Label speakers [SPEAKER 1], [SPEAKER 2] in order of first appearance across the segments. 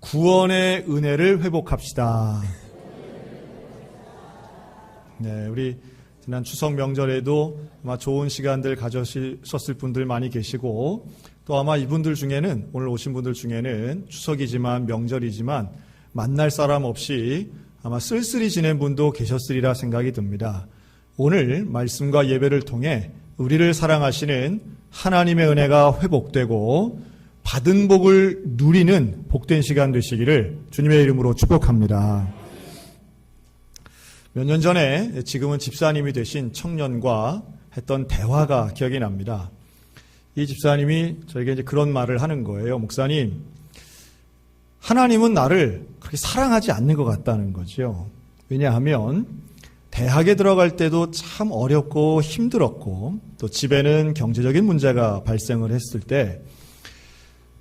[SPEAKER 1] 구원의 은혜를 회복합시다. 네, 우리 지난 추석 명절에도 아마 좋은 시간들 가져셨을 분들 많이 계시고, 또 아마 이분들 중에는, 오늘 오신 분들 중에는 추석이지만 명절이지만 만날 사람 없이 아마 쓸쓸히 지낸 분도 계셨으리라 생각이 듭니다. 오늘 말씀과 예배를 통해 우리를 사랑하시는 하나님의 은혜가 회복되고 받은 복을 누리는 복된 시간 되시기를 주님의 이름으로 축복합니다. 몇 년 전에 지금은 집사님이 되신 청년과 했던 대화가 기억이 납니다. 이 집사님이 저에게 이제 그런 말을 하는 거예요. 목사님, 하나님은 나를 그렇게 사랑하지 않는 것 같다는 거죠. 왜냐하면 대학에 들어갈 때도 참 어렵고 힘들었고, 또 집에는 경제적인 문제가 발생을 했을 때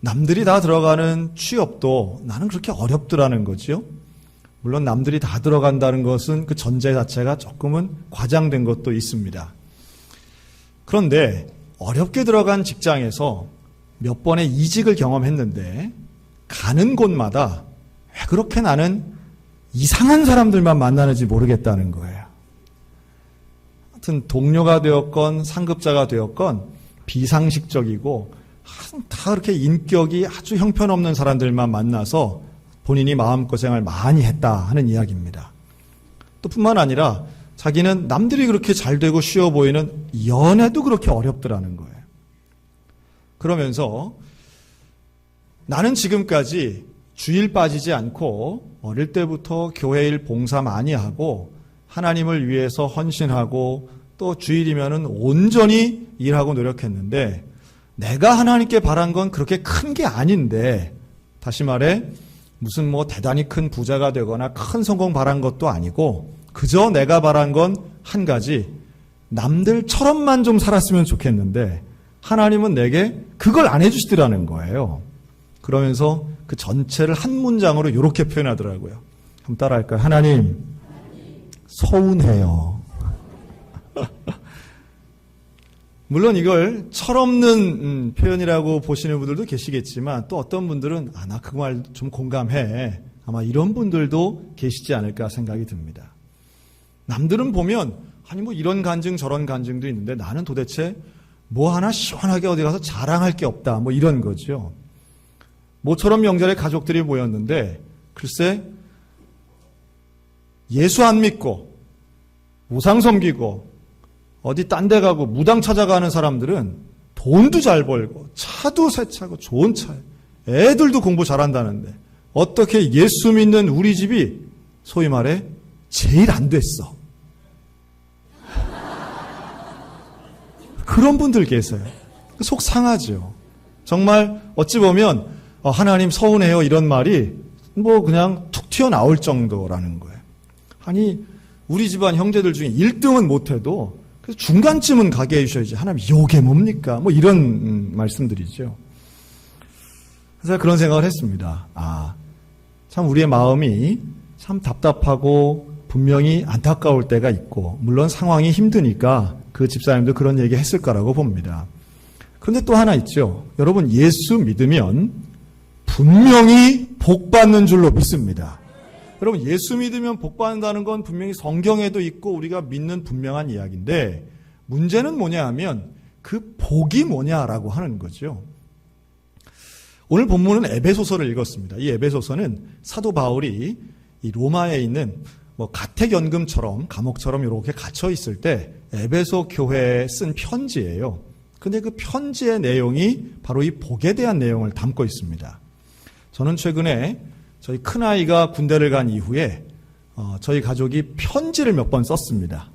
[SPEAKER 1] 남들이 다 들어가는 취업도 나는 그렇게 어렵더라는 거죠. 물론 남들이 다 들어간다는 것은 그 전제 자체가 조금은 과장된 것도 있습니다. 그런데 어렵게 들어간 직장에서 몇 번의 이직을 경험했는데 가는 곳마다 왜 그렇게 나는 이상한 사람들만 만나는지 모르겠다는 거예요. 하여튼 동료가 되었건 상급자가 되었건 비상식적이고 다 그렇게 인격이 아주 형편없는 사람들만 만나서 본인이 마음고생을 많이 했다 하는 이야기입니다. 또 뿐만 아니라 자기는 남들이 그렇게 잘 되고 쉬워 보이는 연애도 그렇게 어렵더라는 거예요. 그러면서 나는 지금까지 주일 빠지지 않고 어릴 때부터 교회 일 봉사 많이 하고 하나님을 위해서 헌신하고 또 주일이면은 온전히 일하고 노력했는데 내가 하나님께 바란 건 그렇게 큰 게 아닌데, 다시 말해 무슨 대단히 큰 부자가 되거나 큰 성공 바란 것도 아니고 그저 내가 바란 건 한 가지, 남들처럼만 좀 살았으면 좋겠는데 하나님은 내게 그걸 안 해주시더라는 거예요. 그러면서 그 전체를 한 문장으로 이렇게 표현하더라고요. 한번 따라할까요? 하나님, 서운해요. 물론 이걸 철없는 표현이라고 보시는 분들도 계시겠지만 또 어떤 분들은 나 그 말 좀 공감해. 아마 이런 분들도 계시지 않을까 생각이 듭니다. 남들은 보면 아니 이런 간증 저런 간증도 있는데 나는 도대체 뭐 하나 시원하게 어디 가서 자랑할 게 없다. 이런 거죠. 모처럼 명절에 가족들이 모였는데 글쎄 예수 안 믿고 우상 섬기고 어디 딴 데 가고 무당 찾아가는 사람들은 돈도 잘 벌고 차도 새 차고 좋은 차에 애들도 공부 잘한다는데 어떻게 예수 믿는 우리 집이 소위 말해 제일 안 됐어. 그런 분들 계세요. 속 상하죠. 정말 어찌 보면 하나님 서운해요 이런 말이 그냥 툭 튀어나올 정도라는 거예요. 아니 우리 집안 형제들 중에 1등은 못해도 중간쯤은 가게 해주셔야지. 하나님 요게 뭡니까? 이런 말씀들이죠. 그래서 그런 생각을 했습니다. 참 우리의 마음이 참 답답하고 분명히 안타까울 때가 있고 물론 상황이 힘드니까 그 집사님도 그런 얘기 했을 거라고 봅니다. 그런데 또 하나 있죠. 여러분 예수 믿으면 분명히 복 받는 줄로 믿습니다. 여러분 예수 믿으면 복 받는다는 건 분명히 성경에도 있고 우리가 믿는 분명한 이야기인데 문제는 뭐냐 하면 그 복이 뭐냐라고 하는 거죠. 오늘 본문은 에베소서를 읽었습니다. 이 에베소서는 사도 바울이 이 로마에 있는 가택연금처럼 감옥처럼 이렇게 갇혀 있을 때 에베소 교회에 쓴 편지예요. 근데 그 편지의 내용이 바로 이 복에 대한 내용을 담고 있습니다. 저는 최근에 저희 큰아이가 군대를 간 이후에 저희 가족이 편지를 몇 번 썼습니다.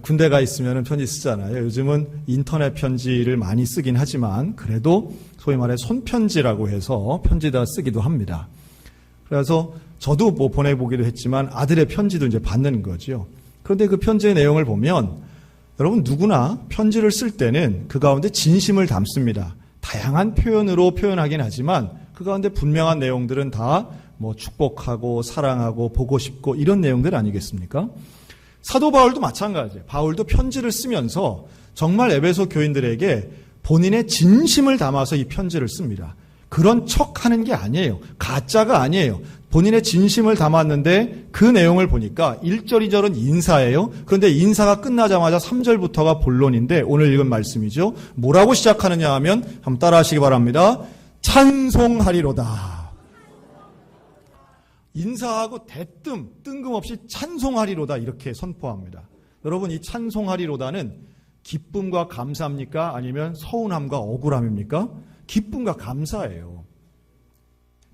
[SPEAKER 1] 군대 가 있으면 편지 쓰잖아요. 요즘은 인터넷 편지를 많이 쓰긴 하지만 그래도 소위 말해 손편지라고 해서 편지다 쓰기도 합니다. 그래서 저도 보내보기도 했지만 아들의 편지도 이제 받는 거죠. 그런데 그 편지의 내용을 보면 여러분 누구나 편지를 쓸 때는 그 가운데 진심을 담습니다. 다양한 표현으로 표현하긴 하지만 그 가운데 분명한 내용들은 다 축복하고 사랑하고 보고 싶고 이런 내용들 아니겠습니까? 사도 바울도 마찬가지예요. 바울도 편지를 쓰면서 정말 에베소 교인들에게 본인의 진심을 담아서 이 편지를 씁니다. 그런 척하는 게 아니에요. 가짜가 아니에요. 본인의 진심을 담았는데 그 내용을 보니까 1절, 2절은 인사예요. 그런데 인사가 끝나자마자 3절부터가 본론인데 오늘 읽은 말씀이죠. 뭐라고 시작하느냐 하면 한번 따라하시기 바랍니다. 찬송하리로다. 인사하고 대뜸 뜬금없이 찬송하리로다 이렇게 선포합니다. 여러분, 이 찬송하리로다는 기쁨과 감사입니까? 아니면 서운함과 억울함입니까? 기쁨과 감사예요.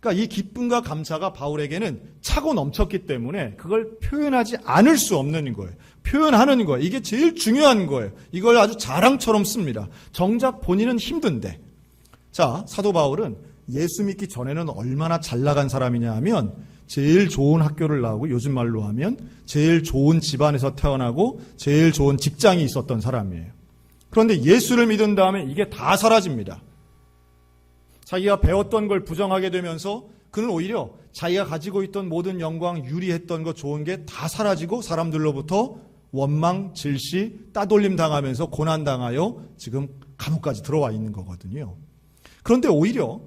[SPEAKER 1] 그러니까 이 기쁨과 감사가 바울에게는 차고 넘쳤기 때문에 그걸 표현하지 않을 수 없는 거예요. 표현하는 거예요. 이게 제일 중요한 거예요. 이걸 아주 자랑처럼 씁니다. 정작 본인은 힘든데. 자, 사도 바울은 예수 믿기 전에는 얼마나 잘 나간 사람이냐 하면 제일 좋은 학교를 나오고 요즘 말로 하면 제일 좋은 집안에서 태어나고 제일 좋은 직장이 있었던 사람이에요. 그런데 예수를 믿은 다음에 이게 다 사라집니다. 자기가 배웠던 걸 부정하게 되면서 그는 오히려 자기가 가지고 있던 모든 영광, 유리했던 것, 좋은 게 다 사라지고 사람들로부터 원망, 질시, 따돌림 당하면서 고난당하여 지금 감옥까지 들어와 있는 거거든요. 그런데 오히려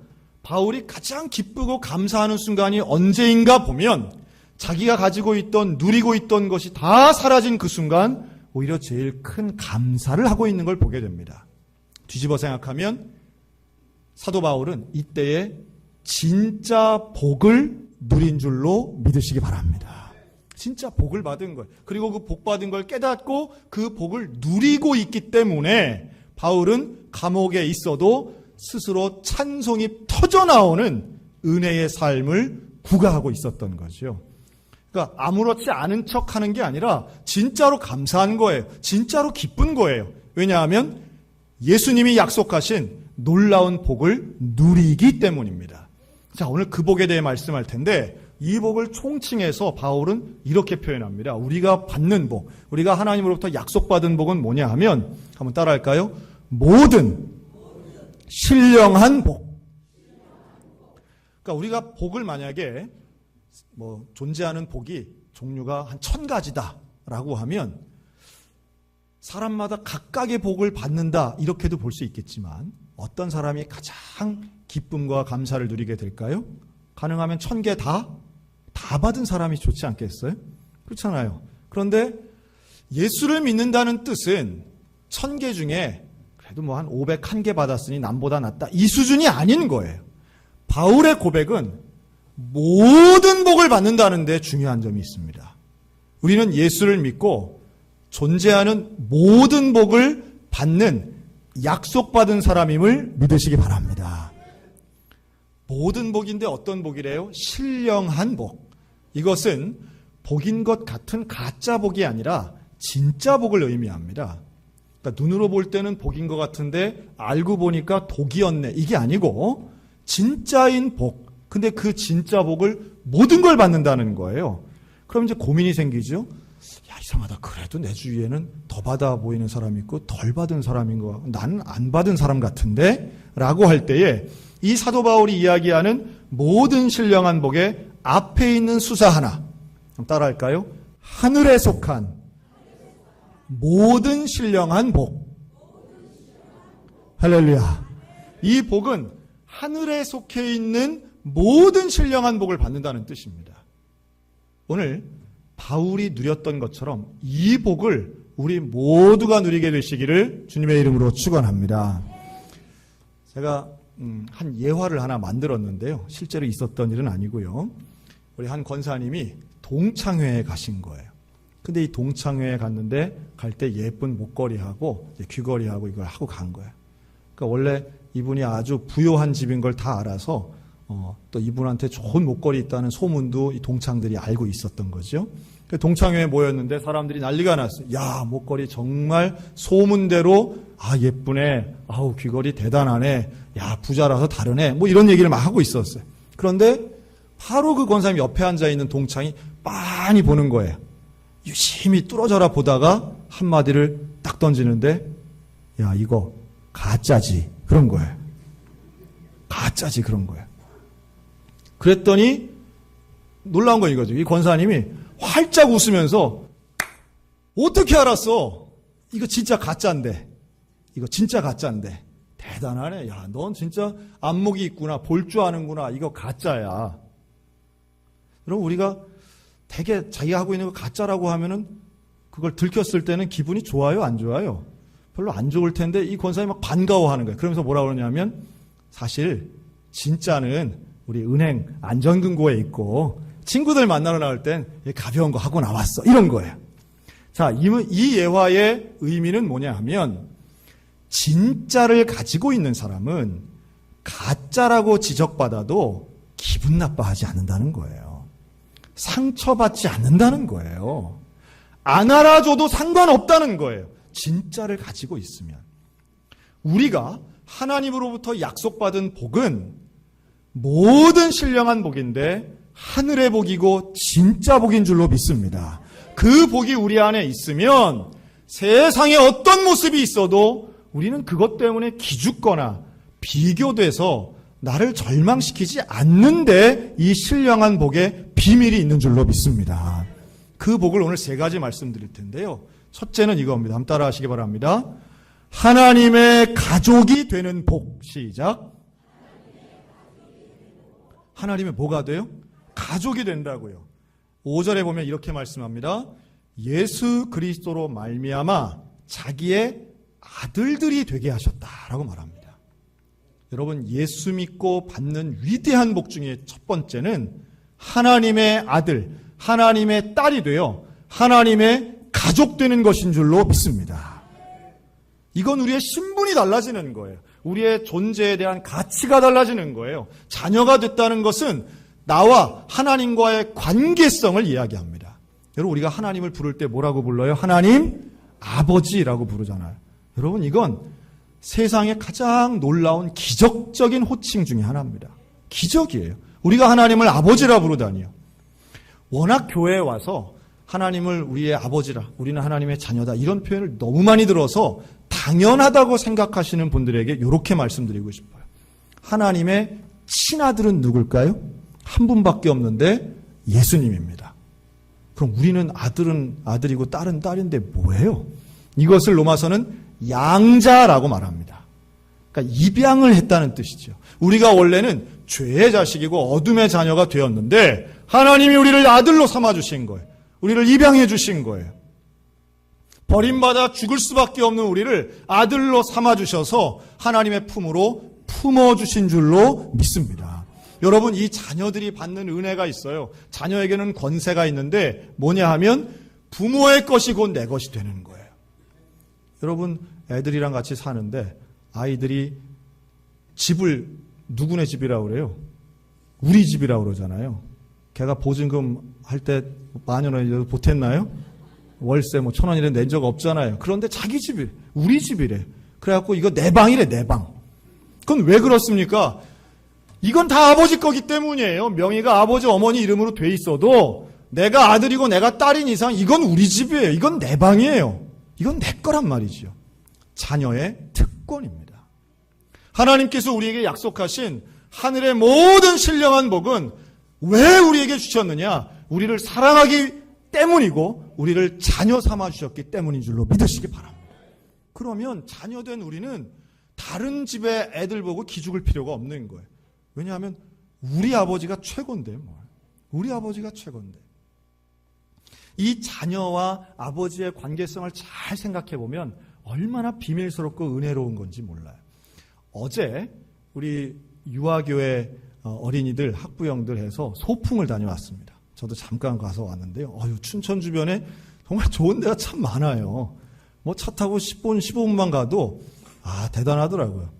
[SPEAKER 1] 바울이 가장 기쁘고 감사하는 순간이 언제인가 보면 자기가 가지고 있던, 누리고 있던 것이 다 사라진 그 순간 오히려 제일 큰 감사를 하고 있는 걸 보게 됩니다. 뒤집어 생각하면 사도 바울은 이때에 진짜 복을 누린 줄로 믿으시기 바랍니다. 진짜 복을 받은 거예요. 그리고 그 복 받은 걸 깨닫고 그 복을 누리고 있기 때문에 바울은 감옥에 있어도 스스로 찬송이 터져나오는 은혜의 삶을 구가하고 있었던 거죠. 그러니까 아무렇지 않은 척하는 게 아니라 진짜로 감사한 거예요. 진짜로 기쁜 거예요. 왜냐하면 예수님이 약속하신 놀라운 복을 누리기 때문입니다. 자, 오늘 그 복에 대해 말씀할 텐데 이 복을 총칭해서 바울은 이렇게 표현합니다. 우리가 받는 복, 우리가 하나님으로부터 약속받은 복은 뭐냐 하면 한번 따라할까요? 모든 신령한 복. 그러니까 우리가 복을 만약에 존재하는 복이 종류가 한 1000가지다라고 하면 사람마다 각각의 복을 받는다 이렇게도 볼 수 있겠지만 어떤 사람이 가장 기쁨과 감사를 누리게 될까요? 가능하면 1000개 다 받은 사람이 좋지 않겠어요? 그렇잖아요. 그런데 예수를 믿는다는 뜻은 1000개 중에 그래도 한 501개 받았으니 남보다 낫다. 이 수준이 아닌 거예요. 바울의 고백은 모든 복을 받는다는 데 중요한 점이 있습니다. 우리는 예수를 믿고 존재하는 모든 복을 받는 약속받은 사람임을 믿으시기 바랍니다. 모든 복인데 어떤 복이래요? 신령한 복. 이것은 복인 것 같은 가짜 복이 아니라 진짜 복을 의미합니다. 그러니까 눈으로 볼 때는 복인 것 같은데 알고 보니까 독이었네. 이게 아니고 진짜인 복. 근데 그 진짜 복을 모든 걸 받는다는 거예요. 그럼 이제 고민이 생기죠. 야, 이상하다. 그래도 내 주위에는 더 받아 보이는 사람이 있고 덜 받은 사람인 거 같고 나는 안 받은 사람 같은데? 라고 할 때에 이 사도 바울이 이야기하는 모든 신령한 복의 앞에 있는 수사 하나. 따라할까요? 하늘에 속한 모든 신령한 복. 할렐루야. 이 복은 하늘에 속해 있는 모든 신령한 복을 받는다는 뜻입니다. 오늘 바울이 누렸던 것처럼 이 복을 우리 모두가 누리게 되시기를 주님의 이름으로 축원합니다. 제가 한 예화를 하나 만들었는데요. 실제로 있었던 일은 아니고요. 우리 한 권사님이 동창회에 가신 거예요. 근데 이 동창회에 갔는데 갈 때 예쁜 목걸이하고 귀걸이하고 이걸 하고 간 거예요. 그러니까 원래 이분이 아주 부유한 집인 걸 다 알아서 또 이분한테 좋은 목걸이 있다는 소문도 이 동창들이 알고 있었던 거죠. 동창회에 모였는데 사람들이 난리가 났어요. 야, 목걸이 정말 소문대로 예쁘네. 아우, 귀걸이 대단하네. 야, 부자라서 다르네. 이런 얘기를 막 하고 있었어요. 그런데 바로 그 권사님 옆에 앉아있는 동창이 빤히 보는 거예요. 유심히 뚫어져라 보다가 한마디를 딱 던지는데 야, 이거 가짜지. 그런 거예요. 가짜지. 그런 거예요. 그랬더니 놀라운 건 이거죠. 이 권사님이 활짝 웃으면서 어떻게 알았어? 이거 진짜 가짜인데. 이거 진짜 가짜인데. 대단하네. 야, 넌 진짜 안목이 있구나. 볼 줄 아는구나. 이거 가짜야. 여러분, 우리가 되게 자기가 하고 있는 거 가짜라고 하면은 그걸 들켰을 때는 기분이 좋아요? 안 좋아요? 별로 안 좋을 텐데 이 권사님이 막 반가워하는 거예요. 그러면서 뭐라 그러냐면 사실 진짜는 우리 은행 안전금고에 있고 친구들 만나러 나올 땐 가벼운 거 하고 나왔어. 이런 거예요. 자, 이 예화의 의미는 뭐냐 하면 진짜를 가지고 있는 사람은 가짜라고 지적받아도 기분 나빠하지 않는다는 거예요. 상처받지 않는다는 거예요. 안 알아줘도 상관없다는 거예요. 진짜를 가지고 있으면. 우리가 하나님으로부터 약속받은 복은 모든 신령한 복인데 하늘의 복이고 진짜 복인 줄로 믿습니다. 그 복이 우리 안에 있으면 세상에 어떤 모습이 있어도 우리는 그것 때문에 기죽거나 비교돼서 나를 절망시키지 않는데 이 신령한 복에 비밀이 있는 줄로 믿습니다. 그 복을 오늘 3가지 말씀드릴 텐데요. 첫째는 이겁니다. 한번 따라 하시기 바랍니다. 하나님의 가족이 되는 복. 시작. 하나님의 뭐가 돼요? 가족이 된다고요. 5절에 보면 이렇게 말씀합니다. 예수 그리스도로 말미암아 자기의 아들들이 되게 하셨다라고 말합니다. 여러분, 예수 믿고 받는 위대한 복 중에 첫 번째는 하나님의 아들, 하나님의 딸이 되어 하나님의 가족 되는 것인 줄로 믿습니다. 이건 우리의 신분이 달라지는 거예요. 우리의 존재에 대한 가치가 달라지는 거예요. 자녀가 됐다는 것은 나와 하나님과의 관계성을 이야기합니다. 여러분, 우리가 하나님을 부를 때 뭐라고 불러요? 하나님 아버지라고 부르잖아요. 여러분, 이건 세상에 가장 놀라운 기적적인 호칭 중에 하나입니다. 기적이에요. 우리가 하나님을 아버지라 부르다니요. 워낙 교회에 와서 하나님을 우리의 아버지라, 우리는 하나님의 자녀다, 이런 표현을 너무 많이 들어서 당연하다고 생각하시는 분들에게 이렇게 말씀드리고 싶어요. 하나님의 친아들은 누굴까요? 한 분밖에 없는데 예수님입니다. 그럼 우리는 아들은 아들이고 딸은 딸인데 뭐예요? 이것을 로마서는 양자라고 말합니다. 그러니까 입양을 했다는 뜻이죠. 우리가 원래는 죄의 자식이고 어둠의 자녀가 되었는데 하나님이 우리를 아들로 삼아주신 거예요. 우리를 입양해 주신 거예요. 버림받아 죽을 수밖에 없는 우리를 아들로 삼아주셔서 하나님의 품으로 품어주신 줄로 믿습니다. 여러분, 이 자녀들이 받는 은혜가 있어요. 자녀에게는 권세가 있는데 뭐냐 하면 부모의 것이 곧 내 것이 되는 거예요. 여러분, 애들이랑 같이 사는데 아이들이 집을 누구네 집이라고 그래요? 우리 집이라고 그러잖아요. 걔가 보증금 할 때 10,000원이라도 보탰나요? 월세 1,000원이라도 낸 적 없잖아요. 그런데 자기 집이 우리 집이래. 그래갖고 이거 내 방이래, 내 방. 그건 왜 그렇습니까? 이건 다 아버지 거기 때문이에요. 명의가 아버지 어머니 이름으로 돼 있어도 내가 아들이고 내가 딸인 이상 이건 우리 집이에요. 이건 내 방이에요. 이건 내 거란 말이죠. 자녀의 특권입니다. 하나님께서 우리에게 약속하신 하늘의 모든 신령한 복은 왜 우리에게 주셨느냐? 우리를 사랑하기 때문이고 우리를 자녀 삼아 주셨기 때문인 줄로 믿으시기 바랍니다. 그러면 자녀된 우리는 다른 집의 애들 보고 기죽을 필요가 없는 거예요. 왜냐하면 우리 아버지가 최고인데 뭐. 우리 아버지가 최고인데. 이 자녀와 아버지의 관계성을 잘 생각해 보면 얼마나 비밀스럽고 은혜로운 건지 몰라요. 어제 우리 유아교회 어린이들 학부형들 해서 소풍을 다녀왔습니다. 저도 잠깐 가서 왔는데요. 춘천 주변에 정말 좋은 데가 참 많아요. 뭐 차 타고 10분, 15분만 가도 대단하더라고요.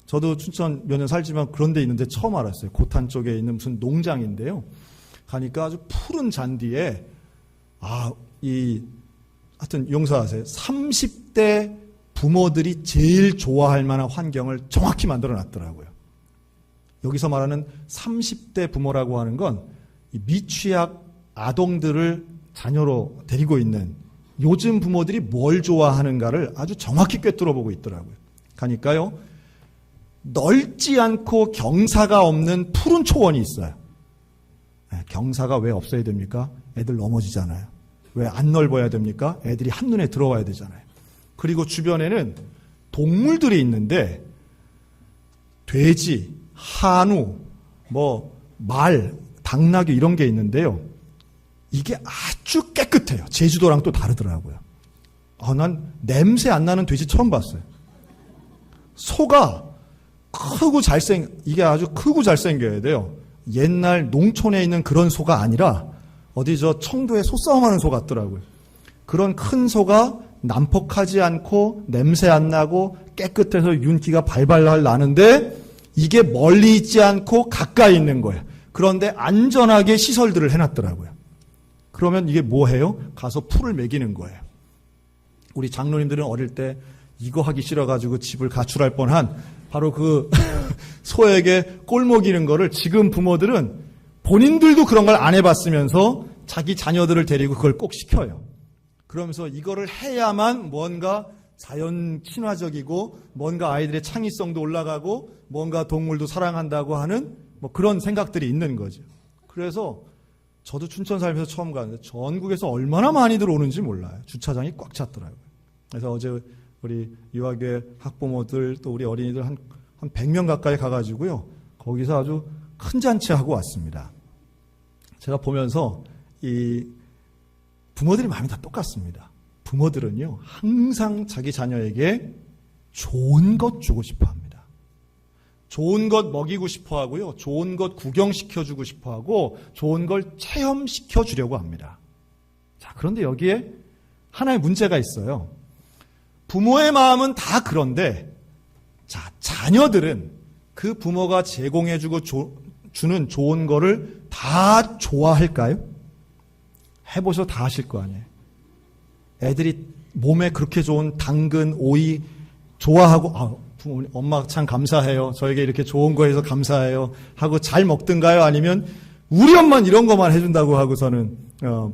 [SPEAKER 1] 저도 춘천 몇 년 살지만 그런 데 있는데 처음 알았어요. 고탄 쪽에 있는 무슨 농장인데요. 가니까 아주 푸른 잔디에 하여튼 용서하세요. 30대 부모들이 제일 좋아할 만한 환경을 정확히 만들어 놨더라고요. 여기서 말하는 30대 부모라고 하는 건 미취학 아동들을 자녀로 데리고 있는 요즘 부모들이 뭘 좋아하는가를 아주 정확히 꿰뚫어 보고 있더라고요. 가니까요, 넓지 않고 경사가 없는 푸른 초원이 있어요. 경사가 왜 없어야 됩니까? 애들 넘어지잖아요. 왜 안 넓어야 됩니까? 애들이 한눈에 들어와야 되잖아요. 그리고 주변에는 동물들이 있는데 돼지, 한우, 말, 당나귀 이런 게 있는데요. 이게 아주 깨끗해요. 제주도랑 또 다르더라고요. 난 냄새 안 나는 돼지 처음 봤어요. 소가 이게 아주 크고 잘생겨야 돼요. 옛날 농촌에 있는 그런 소가 아니라 어디 청도에 소싸움하는 소 같더라고요. 그런 큰 소가 난폭하지 않고 냄새 안 나고 깨끗해서 윤기가 발발 나는데 이게 멀리 있지 않고 가까이 있는 거예요. 그런데 안전하게 시설들을 해놨더라고요. 그러면 이게 뭐 해요? 가서 풀을 먹이는 거예요. 우리 장로님들은 어릴 때 이거 하기 싫어가지고 집을 가출할 뻔한 바로 그 소에게 꼴 먹이는 거를 지금 부모들은 본인들도 그런 걸 안 해봤으면서 자기 자녀들을 데리고 그걸 꼭 시켜요. 그러면서 이거를 해야만 뭔가 자연 친화적이고 뭔가 아이들의 창의성도 올라가고 뭔가 동물도 사랑한다고 하는 그런 생각들이 있는 거죠. 그래서 저도 춘천 살면서 처음 가는데 전국에서 얼마나 많이들 오는지 몰라요. 주차장이 꽉 찼더라고요. 그래서 어제 우리 유아교회 학부모들 또 우리 어린이들 한 100명 가까이 가가지고요. 거기서 아주 큰 잔치하고 왔습니다. 제가 보면서 이 부모들이 마음이 다 똑같습니다. 부모들은요, 항상 자기 자녀에게 좋은 것 주고 싶어 합니다. 좋은 것 먹이고 싶어 하고요. 좋은 것 구경시켜 주고 싶어 하고 좋은 걸 체험시켜 주려고 합니다. 자, 그런데 여기에 하나의 문제가 있어요. 부모의 마음은 다 그런데 자, 자녀들은 그 부모가 제공해 주고 주는 좋은 거를 다 좋아할까요? 해보셔서 다 아실 거 아니에요. 애들이 몸에 그렇게 좋은 당근, 오이 좋아하고 부모님, 엄마 참 감사해요. 저에게 이렇게 좋은 거 해서 감사해요. 하고 잘 먹든가요? 아니면 우리 엄마는 이런 것만 해준다고 하고서는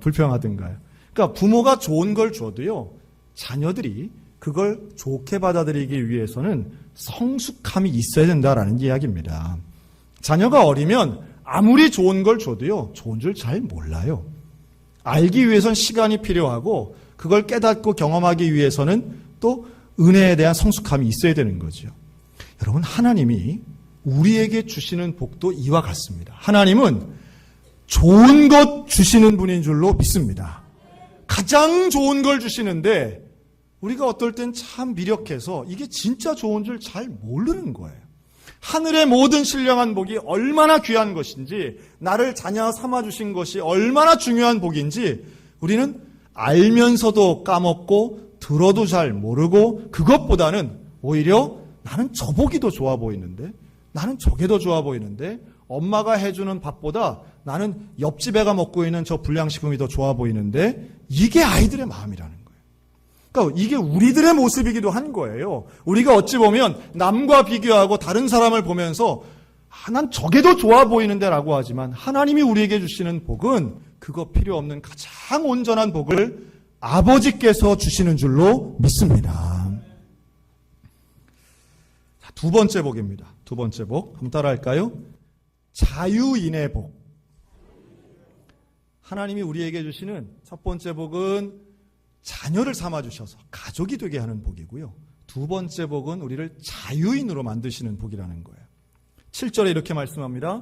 [SPEAKER 1] 불평하든가요? 그러니까 부모가 좋은 걸 줘도요. 자녀들이 그걸 좋게 받아들이기 위해서는 성숙함이 있어야 된다라는 이야기입니다. 자녀가 어리면 아무리 좋은 걸 줘도요. 좋은 줄 잘 몰라요. 알기 위해서는 시간이 필요하고 그걸 깨닫고 경험하기 위해서는 또 은혜에 대한 성숙함이 있어야 되는 거죠. 여러분, 하나님이 우리에게 주시는 복도 이와 같습니다. 하나님은 좋은 것 주시는 분인 줄로 믿습니다. 가장 좋은 걸 주시는데 우리가 어떨 땐 참 미력해서 이게 진짜 좋은 줄 잘 모르는 거예요. 하늘의 모든 신령한 복이 얼마나 귀한 것인지, 나를 자녀 삼아주신 것이 얼마나 중요한 복인지 우리는 알면서도 까먹고 들어도 잘 모르고, 그것보다는 오히려 나는 저 복이 더 좋아 보이는데, 나는 저게 더 좋아 보이는데, 엄마가 해주는 밥보다 나는 옆집 애가 먹고 있는 저 불량식품이 더 좋아 보이는데, 이게 아이들의 마음이라는 거예요. 그러니까 이게 우리들의 모습이기도 한 거예요. 우리가 어찌 보면 남과 비교하고 다른 사람을 보면서 난 저게 더 좋아 보이는데 라고 하지만, 하나님이 우리에게 주시는 복은 그거 필요 없는 가장 온전한 복을 아버지께서 주시는 줄로 믿습니다. 자, 두 번째 복입니다. 두 번째 복 한번 따라할까요? 자유인의 복. 하나님이 우리에게 주시는 첫 번째 복은 자녀를 삼아주셔서 가족이 되게 하는 복이고요. 두 번째 복은 우리를 자유인으로 만드시는 복이라는 거예요. 7절에 이렇게 말씀합니다.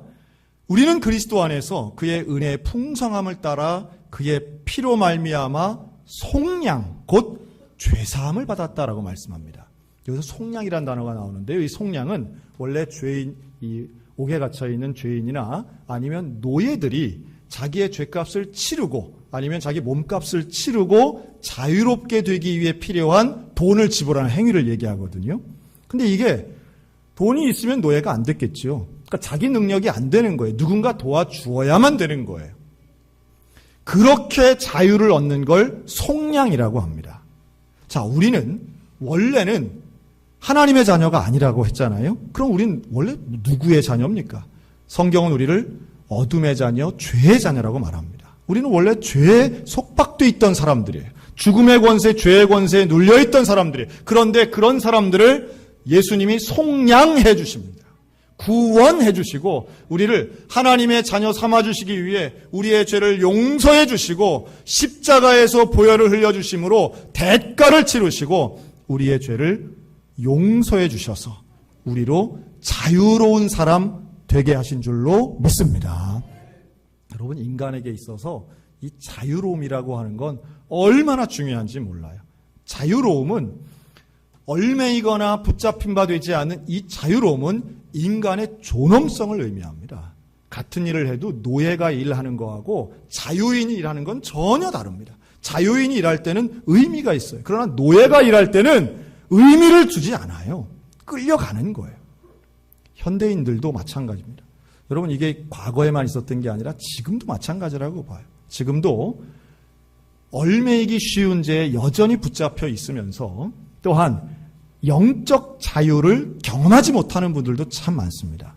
[SPEAKER 1] 우리는 그리스도 안에서 그의 은혜의 풍성함을 따라 그의 피로 말미암아 속량, 곧 죄사함을 받았다라고 말씀합니다. 여기서 속량이라는 단어가 나오는데요. 이 속량은 원래 죄인, 이 옥에 갇혀 있는 죄인이나 아니면 노예들이 자기의 죄값을 치르고 아니면 자기 몸값을 치르고 자유롭게 되기 위해 필요한 돈을 지불하는 행위를 얘기하거든요. 근데 이게 돈이 있으면 노예가 안 됐겠죠. 그러니까 자기 능력이 안 되는 거예요. 누군가 도와주어야만 되는 거예요. 그렇게 자유를 얻는 걸 속량이라고 합니다. 자, 우리는 원래는 하나님의 자녀가 아니라고 했잖아요. 그럼 우리는 원래 누구의 자녀입니까? 성경은 우리를 어둠의 자녀, 죄의 자녀라고 말합니다. 우리는 원래 죄에 속박돼 있던 사람들이에요. 죽음의 권세, 죄의 권세에 눌려있던 사람들이에요. 그런데 그런 사람들을 예수님이 속량해 주십니다. 구원해 주시고 우리를 하나님의 자녀 삼아주시기 위해 우리의 죄를 용서해 주시고 십자가에서 보혈을 흘려주심으로 대가를 치르시고 우리의 죄를 용서해 주셔서 우리로 자유로운 사람 되게 하신 줄로 믿습니다. 여러분, 인간에게 있어서 이 자유로움이라고 하는 건 얼마나 중요한지 몰라요. 자유로움은 얽매이거나 붙잡힌 바 되지 않는 이 자유로움은 인간의 존엄성을 의미합니다. 같은 일을 해도 노예가 일하는 거하고 자유인이 일하는 건 전혀 다릅니다. 자유인이 일할 때는 의미가 있어요. 그러나 노예가 일할 때는 의미를 주지 않아요. 끌려가는 거예요. 현대인들도 마찬가지입니다. 여러분, 이게 과거에만 있었던 게 아니라 지금도 마찬가지라고 봐요. 지금도 얽매이기 쉬운 죄에 여전히 붙잡혀 있으면서 또한 영적 자유를 경험하지 못하는 분들도 참 많습니다.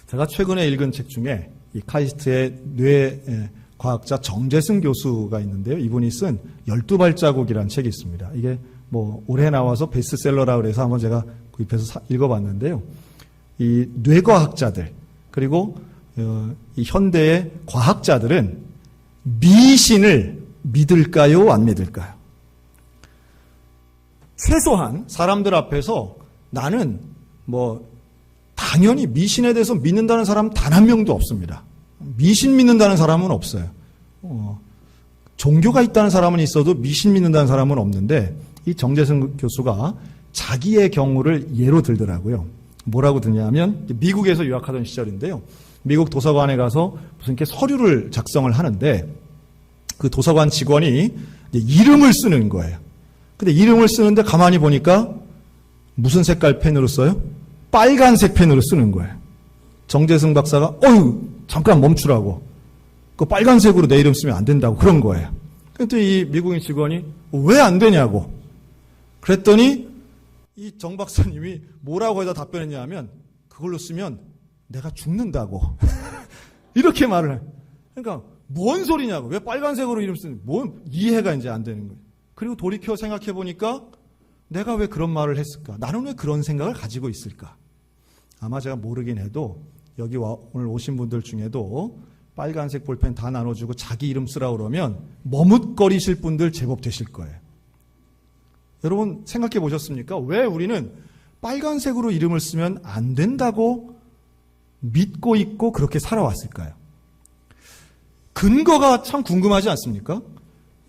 [SPEAKER 1] 제가 최근에 읽은 책 중에 이 카이스트의 뇌 과학자 정재승 교수가 있는데요. 이분이 쓴 12발자국이라는 책이 있습니다. 이게 뭐 올해 나와서 베스트셀러라 그래서 한번 제가 구입해서 읽어봤는데요. 이 뇌과학자들 그리고 이 현대의 과학자들은 미신을 믿을까요? 안 믿을까요? 최소한 사람들 앞에서 나는 뭐 당연히 미신에 대해서 믿는다는 사람 단 한 명도 없습니다. 미신 믿는다는 사람은 없어요. 종교가 있다는 사람은 있어도 미신 믿는다는 사람은 없는데 이 정재승 교수가 자기의 경우를 예로 들더라고요. 뭐라고 드냐면 미국에서 유학하던 시절인데요. 미국 도서관에 가서 무슨 이렇게 서류를 작성을 하는데 그 도서관 직원이 이름을 쓰는 거예요. 근데 이름을 쓰는데 가만히 보니까 무슨 색깔 펜으로 써요? 빨간색 펜으로 쓰는 거예요. 정재승 박사가 잠깐 멈추라고. 그 빨간색으로 내 이름 쓰면 안 된다고 그런 거예요. 그랬더니 이 미국인 직원이 왜 안 되냐고. 그랬더니 이 정 박사님이 뭐라고 해서 답변했냐면 그걸로 쓰면 내가 죽는다고. 이렇게 말을 해요. 그러니까 뭔 소리냐고. 왜 빨간색으로 이름 쓰는 뭔 이해가 이제 안 되는 거예요. 그리고 돌이켜 생각해 보니까 내가 왜 그런 말을 했을까? 나는 왜 그런 생각을 가지고 있을까? 아마 제가 모르긴 해도 여기 오늘 오신 분들 중에도 빨간색 볼펜 다 나눠주고 자기 이름 쓰라고 그러면 머뭇거리실 분들 제법 되실 거예요. 여러분 생각해 보셨습니까? 왜 우리는 빨간색으로 이름을 쓰면 안 된다고 믿고 있고 그렇게 살아왔을까요? 근거가 참 궁금하지 않습니까?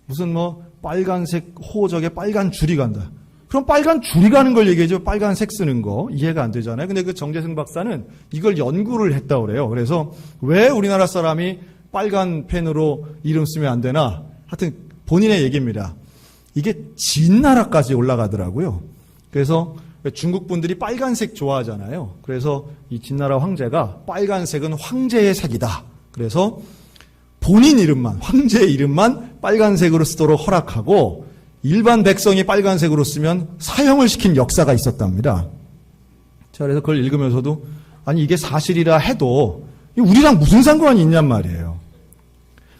[SPEAKER 1] 무슨 뭐 빨간색 호적에 빨간 줄이 간다. 그럼 빨간 줄이 가는 걸 얘기해줘. 빨간색 쓰는 거. 이해가 안 되잖아요. 근데 그 정재승 박사는 이걸 연구를 했다고 그래요. 그래서 왜 우리나라 사람이 빨간 펜으로 이름 쓰면 안 되나? 하여튼 본인의 얘기입니다. 이게 진나라까지 올라가더라고요. 그래서 중국 분들이 빨간색 좋아하잖아요. 그래서 이 진나라 황제가 빨간색은 황제의 색이다. 그래서 본인 이름만, 황제의 이름만 빨간색으로 쓰도록 허락하고 일반 백성이 빨간색으로 쓰면 사형을 시킨 역사가 있었답니다. 자, 그래서 그걸 읽으면서도 아니 이게 사실이라 해도 우리랑 무슨 상관이 있냔 말이에요.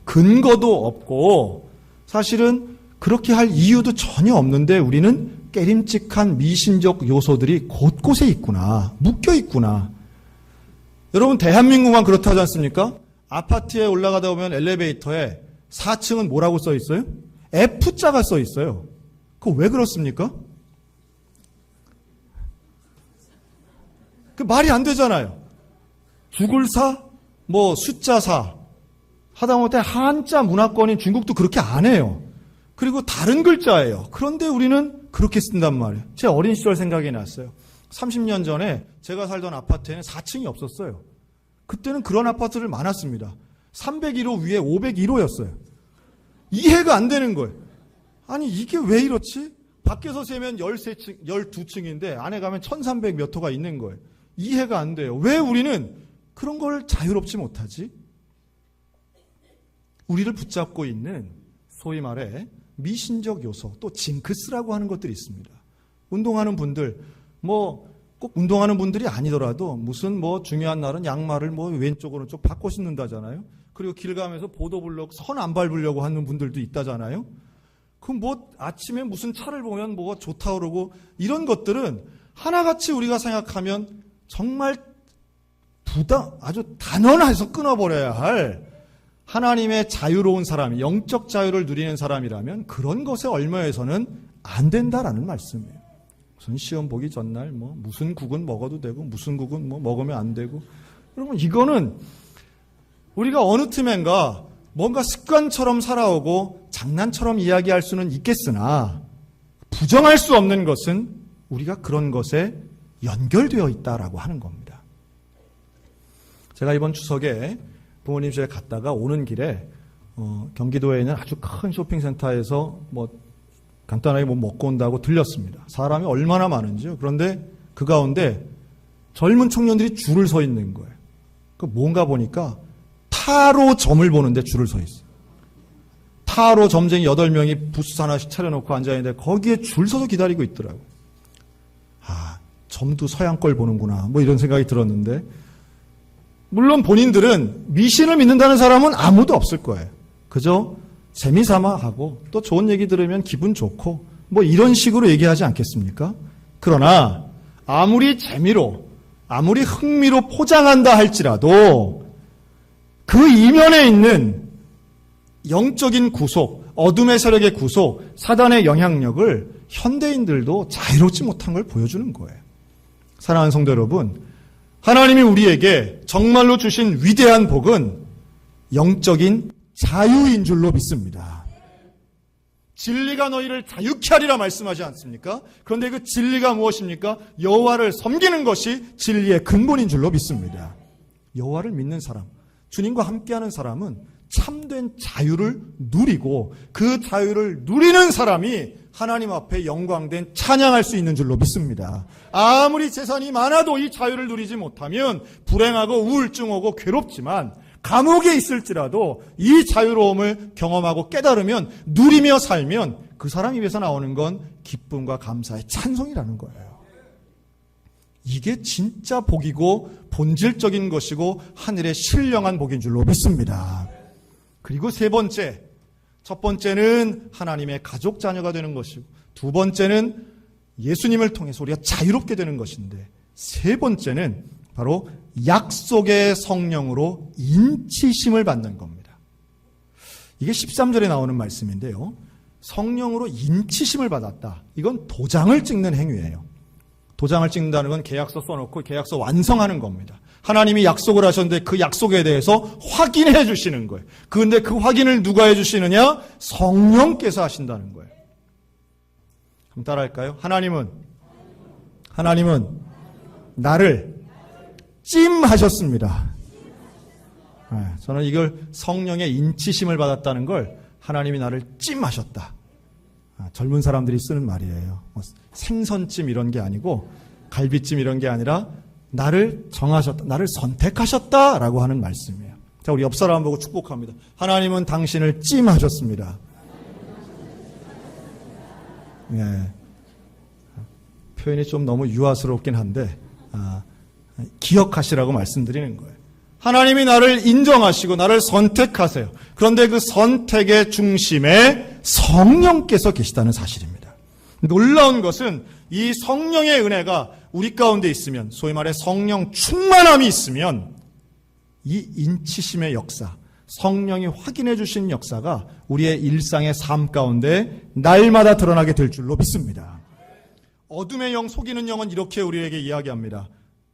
[SPEAKER 1] 근거도 없고 사실은 그렇게 할 이유도 전혀 없는데 우리는 깨림칙한 미신적 요소들이 곳곳에 있구나. 묶여 있구나. 여러분 대한민국만 그렇다지 않습니까? 아파트에 올라가다 보면 엘리베이터에 4층은 뭐라고 써 있어요? F자가 써 있어요. 그거 왜 그렇습니까? 그 말이 안 되잖아요. 죽을 사, 뭐 숫자 사. 하다못해 한자 문화권인 중국도 그렇게 안 해요. 그리고 다른 글자예요. 그런데 우리는 그렇게 쓴단 말이에요. 제 어린 시절 생각이 났어요. 30년 전에 제가 살던 아파트에는 4층이 없었어요. 그때는 그런 아파트들 많았습니다. 301호 위에 501호였어요. 이해가 안 되는 거예요. 아니 이게 왜 이렇지? 밖에서 세면 13층, 12층인데 안에 가면 1300 몇 호가 있는 거예요. 이해가 안 돼요. 왜 우리는 그런 걸 자유롭지 못하지? 우리를 붙잡고 있는 소위 말해 미신적 요소, 또 징크스라고 하는 것들이 있습니다. 운동하는 분들, 뭐 꼭 운동하는 분들이 아니더라도 무슨 뭐 중요한 날은 양말을 뭐 왼쪽 오른쪽 바꿔 신는다잖아요. 그리고 길 가면서 보도블록 선 안 밟으려고 하는 분들도 있다잖아요. 그럼 뭐 아침에 무슨 차를 보면 뭐가 좋다 그러고 이런 것들은 하나같이 우리가 생각하면 정말 아주 단언해서 끊어버려야 할 하나님의 자유로운 사람, 영적 자유를 누리는 사람이라면 그런 것에 얽매여서는 안 된다라는 말씀이에요. 무슨 시험 보기 전날 무슨 국은 먹어도 되고 무슨 국은 먹으면 안 되고. 여러분, 이거는 우리가 어느 틈엔가 뭔가 습관처럼 살아오고 장난처럼 이야기할 수는 있겠으나 부정할 수 없는 것은 우리가 그런 것에 연결되어 있다라고 하는 겁니다. 제가 이번 추석에 부모님 집에 갔다가 오는 길에 경기도에 있는 아주 큰 쇼핑센터에서 간단하게 먹고 온다고 들렸습니다. 사람이 얼마나 많은지요. 그런데 그 가운데 젊은 청년들이 줄을 서 있는 거예요. 뭔가 보니까 타로 점을 보는데 줄을 서 있어요. 타로 점쟁이 8명이 부스 하나씩 차려놓고 앉아있는데 거기에 줄 서서 기다리고 있더라고요. 점도 서양 걸 보는구나. 이런 생각이 들었는데, 물론 본인들은 미신을 믿는다는 사람은 아무도 없을 거예요. 그저 재미삼아 하고 또 좋은 얘기 들으면 기분 좋고 이런 식으로 얘기하지 않겠습니까? 그러나 아무리 재미로, 아무리 흥미로 포장한다 할지라도 그 이면에 있는 영적인 구속, 어둠의 세력의 구속, 사단의 영향력을 현대인들도 자유롭지 못한 걸 보여주는 거예요. 사랑하는 성도 여러분, 하나님이 우리에게 정말로 주신 위대한 복은 영적인 자유인 줄로 믿습니다. 진리가 너희를 자유케 하리라 말씀하지 않습니까? 그런데 그 진리가 무엇입니까? 여호와를 섬기는 것이 진리의 근본인 줄로 믿습니다. 여호와를 믿는 사람, 주님과 함께하는 사람은 참된 자유를 누리고 그 자유를 누리는 사람이 하나님 앞에 영광된 찬양할 수 있는 줄로 믿습니다. 아무리 재산이 많아도 이 자유를 누리지 못하면 불행하고 우울증 오고 괴롭지만 감옥에 있을지라도 이 자유로움을 경험하고 깨달으면 누리며 살면 그 사람 입에서 나오는 건 기쁨과 감사의 찬송이라는 거예요. 이게 진짜 복이고 본질적인 것이고 하늘의 신령한 복인 줄로 믿습니다. 그리고 세 번째, 첫 번째는 하나님의 가족 자녀가 되는 것이고 두 번째는 예수님을 통해서 우리가 자유롭게 되는 것인데 세 번째는 바로 약속의 성령으로 인치심을 받는 겁니다. 이게 13절에 나오는 말씀인데요. 성령으로 인치심을 받았다. 이건 도장을 찍는 행위예요. 도장을 찍는다는 건 계약서 써놓고 계약서 완성하는 겁니다. 하나님이 약속을 하셨는데 그 약속에 대해서 확인해 주시는 거예요. 그런데 그 확인을 누가 해 주시느냐? 성령께서 하신다는 거예요. 그럼 따라할까요? 하나님은 나를 찜하셨습니다. 저는 이걸 성령의 인치심을 받았다는 걸 하나님이 나를 찜하셨다. 젊은 사람들이 쓰는 말이에요. 생선찜 이런 게 아니고 갈비찜 이런 게 아니라 나를 정하셨다, 나를 선택하셨다라고 하는 말씀이에요. 자, 우리 옆 사람 보고 축복합니다. 하나님은 당신을 찜하셨습니다. 예. 표현이 좀 너무 유아스럽긴 한데 기억하시라고 말씀드리는 거예요. 하나님이 나를 인정하시고 나를 선택하세요. 그런데 그 선택의 중심에 성령께서 계시다는 사실입니다. 놀라운 것은 이 성령의 은혜가 우리 가운데 있으면, 소위 말해 성령 충만함이 있으면 이 인치심의 역사, 성령이 확인해 주신 역사가 우리의 일상의 삶 가운데 날마다 드러나게 될 줄로 믿습니다. 어둠의 영, 속이는 영은 이렇게 우리에게 이야기합니다.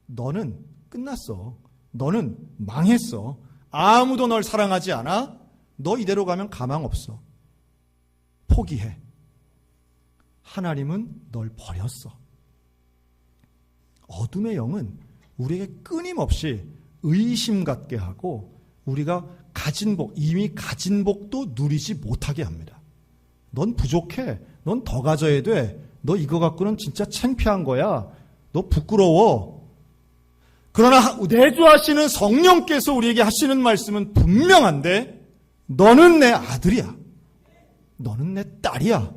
[SPEAKER 1] 너는 끝났어. 너는 망했어. 아무도 널 사랑하지 않아. 너 이대로 가면 가망 없어. 포기해. 하나님은 널 버렸어. 어둠의 영은 우리에게 끊임없이 의심 갖게 하고 우리가 가진 복, 이미 가진 복도 누리지 못하게 합니다. 넌 부족해. 넌 더 가져야 돼. 너 이거 갖고는 진짜 창피한 거야. 너 부끄러워. 그러나 내주하시는 성령께서 우리에게 하시는 말씀은 분명한데 너는 내 아들이야. 너는 내 딸이야.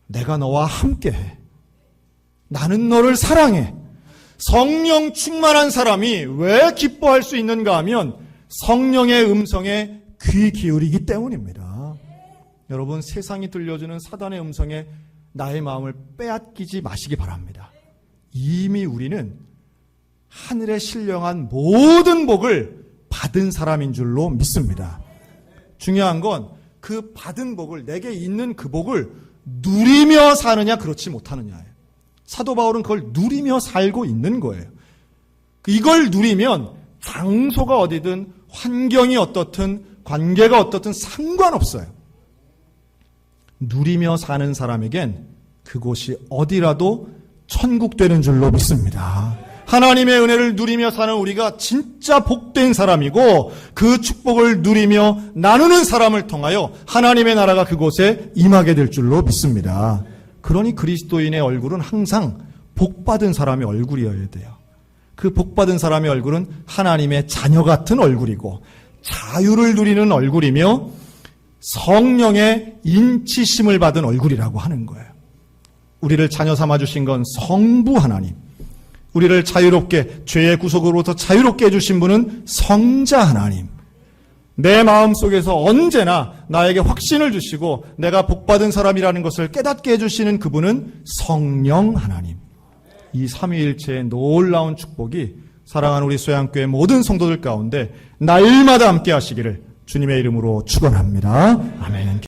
[SPEAKER 1] 내가 너와 함께해. 나는 너를 사랑해. 성령 충만한 사람이 왜 기뻐할 수 있는가 하면 성령의 음성에 귀 기울이기 때문입니다. 여러분, 세상이 들려주는 사단의 음성에 나의 마음을 빼앗기지 마시기 바랍니다. 이미 우리는 하늘의 신령한 모든 복을 받은 사람인 줄로 믿습니다. 중요한 건 그 받은 복을, 내게 있는 그 복을 누리며 사느냐 그렇지 못하느냐예요. 사도 바울은 그걸 누리며 살고 있는 거예요. 이걸 누리면 장소가 어디든 환경이 어떻든 관계가 어떻든 상관없어요. 누리며 사는 사람에겐 그곳이 어디라도 천국 되는 줄로 믿습니다. 하나님의 은혜를 누리며 사는 우리가 진짜 복된 사람이고 그 축복을 누리며 나누는 사람을 통하여 하나님의 나라가 그곳에 임하게 될 줄로 믿습니다. 그러니 그리스도인의 얼굴은 항상 복받은 사람의 얼굴이어야 돼요. 그 복받은 사람의 얼굴은 하나님의 자녀 같은 얼굴이고 자유를 누리는 얼굴이며 성령의 인치심을 받은 얼굴이라고 하는 거예요. 우리를 자녀 삼아주신 건 성부 하나님, 우리를 자유롭게 죄의 구속으로부터 자유롭게 해주신 분은 성자 하나님, 내 마음속에서 언제나 나에게 확신을 주시고 내가 복받은 사람이라는 것을 깨닫게 해주시는 그분은 성령 하나님. 이 삼위일체의 놀라운 축복이 사랑하는 우리 소양교회 모든 성도들 가운데 날마다 함께 하시기를 주님의 이름으로 축원합니다. 아멘.